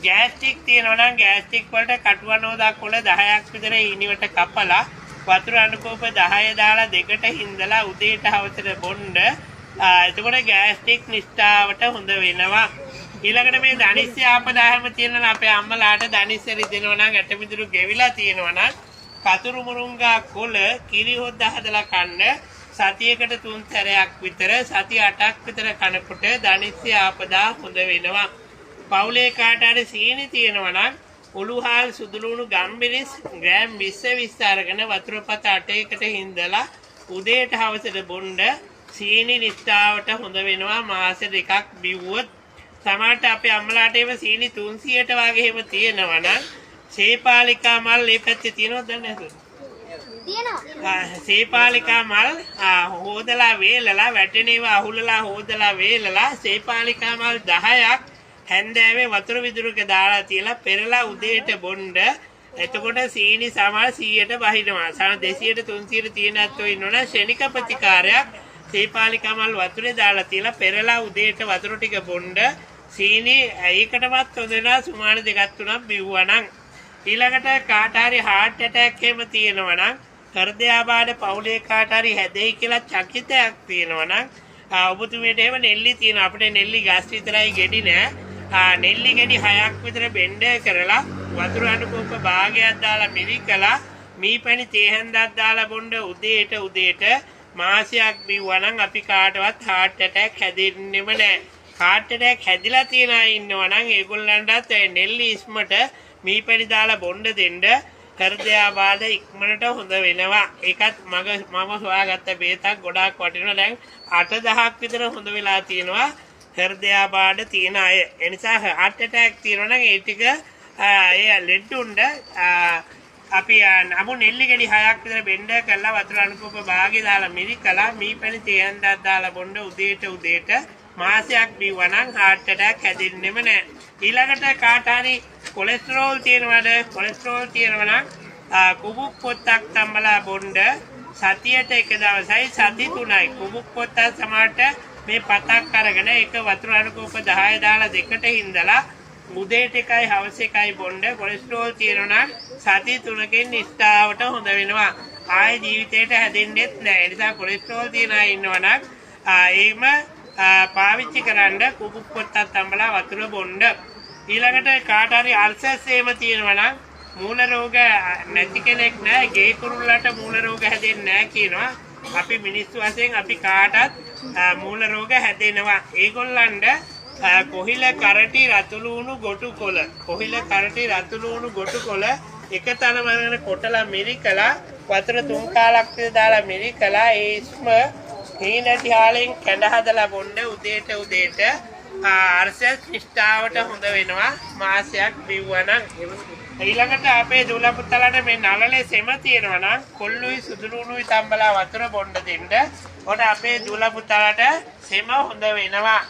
ගෑස්ටික් තියෙනවා නම් ගෑස්ටික් වලට කටුවනෝදක් උඩ 10ක් විතර ඊනිවට කපලා වතුර අනුකෝප 10 දාලා දෙකට හින්දලා උදේට හවසට බොන්න. එතකොට ගෑස්ටික් නිස්ඨාවට හොඳ වෙනවා. ඊළඟට මේ ධනිස්සය ආපදායම තියෙනවා අපේ අම්මලාට ධනිස්සය රිදෙනවා නම් ඇටමිදුළු ගෙවිලා තියෙනවා නම් කතුරු මුරුංගා කොළ කිරි හොද්ද හදලා කන්න සතියකට 3 සැරයක් විතර සති 8ක් විතර කනකොට ධනිස්සය ආපදා හොඳ වෙනවා. පවුලේ කාට හරි සීනි තියෙනවා නම් උළුහාල් සුදුලුණු ගම්මිරිස් ග්‍රෑම් 20 අරගෙන වතුර පත 8කට හින්දලා උදේට හවසට බොන්න සීනි නිස්ඨාවට හොඳ වෙනවා. මාස 2ක් බිව්වොත් සමහරට අපේ අම්මලාට ඒව සීනි 300ට වගේ එහෙම තියෙනවා නම් සේපාලිකා මල් මේ පැත්තේ තියෙනවද නැද්ද? තියෙනවා. සේපාලිකා මල් හොදලා වේලලා වැටෙන ඒවා අහුලලා හොදලා වේලලා සේපාලිකා මල් 10ක් හැන්දෑවේ වතුර විදුරුක දාලා තියලා පෙරලා උදේට බොන්න. එතකොට සීනි සමහර 100ට වහිනවා. සමහර 200ට 300ට තියෙනත් ඔය ඉන්නවනේ ශනික ප්‍රතිකාරයක්. සේපාලිකා මල් වතුරේ දාලා තියලා පෙරලා උදේට වතුර ටික බොන්න. සීනි ඒකටවත් හොඳ වෙනවා සුමාන 2-3ක් බිව්වනම්. ඊළඟට කාට හරි heart attack එහෙම තියෙනවා නම් හෘදයාබාධ පවුලේ කාට හරි හැදෙයි කියලා චකිතයක් තියෙනවා නම් ඔබතුමියට එහෙම නෙල්ලි තියෙනවා. අපිට නෙල්ලි ගස් විතරයි ගෙඩි නෑ. නෙල්ලි ගෙඩි 6ක් විතර බෙන්ඩ කරලා වතුර අනුකෝප භාගයක් දාලා මිරිකලා මීපැණි තේ හැන්දක් දාලා බොන්න උදේට මාසයක් බිව්වනම් අපි කාටවත් heart attack හැදෙන්නෙම නෑ. heart attack හැදිලා තියන අය ඉන්නවා නම් ඒගොල්ලන්ටත් නෙල්ලි ඉස්මට මීපැණි දාලා බොන්න දෙන්න. හෘදයාබාධ ඉක්මනට හොඳ වෙනවා. ඒකත් මම හොයාගත්ත බේතක් ගොඩාක් වටිනවා. දැන් 8-10ක් විතර හොඳ වෙලා තියෙනවා හෘදයාබාධ තියෙන අය. ඒ නිසා heart attack තියෙනවා නම් ඒ ටික ඒ ලෙඩුණ්ඩ අපි නමු නෙල්ලි ගෙඩි 6ක් විතර බෙන්ඩ කරලා වතුර අනුකෝප භාගය දාලා මිරිකලා මීපැණි තේ හැන්දක් දාලා බොන්න උදේට මාසයක් බිව්වනම් heart attack හැදෙන්නෙම නැහැ. ඊළඟට කාට හරි කොලෙස්ටරෝල් තියෙනවද? කොලෙස්ටරෝල් තියෙනවා නම් කුබුක් පොත්තක් තම්බලා බොන්න සතියට එක දවසයි සති 3යි. කුබුක් පොත්ත සමහරට මේ පතක් අරගෙන ඒක වතුර අනුකෝප 10 දාලා දෙකට හින්දලා උදේට එකයි හවස එකයි බොන්න. කොලෙස්ටරෝල් තියෙනවා නම් සති 3කින් නිස්ඨාවට හොඳ වෙනවා. ආයේ ජීවිතේට හැදෙන්නෙත් නැහැ. ඒ නිසා කොලෙස්ටරෝල් තියන අය ඉන්නවා නම් ඒම පාවිච්චි කරන්න කුකුක් පොත්තක් තම්බලා වතුර බොන්න. ඊළඟට කාට හරි අල්සර්ස් එහෙම තියෙනවා නම් මූල රෝග නැති කෙනෙක් නෑ. ගේ කුරුල්ලට මූල රෝග හැදෙන්නේ නෑ කියනවා. අපි මිනිස්සු වශයෙන් අපි කාටත් මූල රෝග හැදෙනවා. ඒගොල්ලන්ට කොහිල කරටි රතුළුණු ගොටුකොළ එක තැනම අරගෙන කොටලා මිරිකලා වතුර 3 කාලක් විතර දාලා මිරිකලා ඒ ඉස්ම හීනටි හාලෙන් කැඳ හදලා බොන්න උදේට අර්සස් නිෂ්ඨාවට හොඳ වෙනවා. මාසයක් බිව්වනම්. ඊළඟට අපේ දුල පුතලට මේ නළලේ සෙම තියෙනවා නම් කොල්ලුයි සුදුලුණුයි තම්බලා වතුර බොන්න දෙන්න. ඔන්න අපේ දුල පුතලට සෙම හොඳ වෙනවා.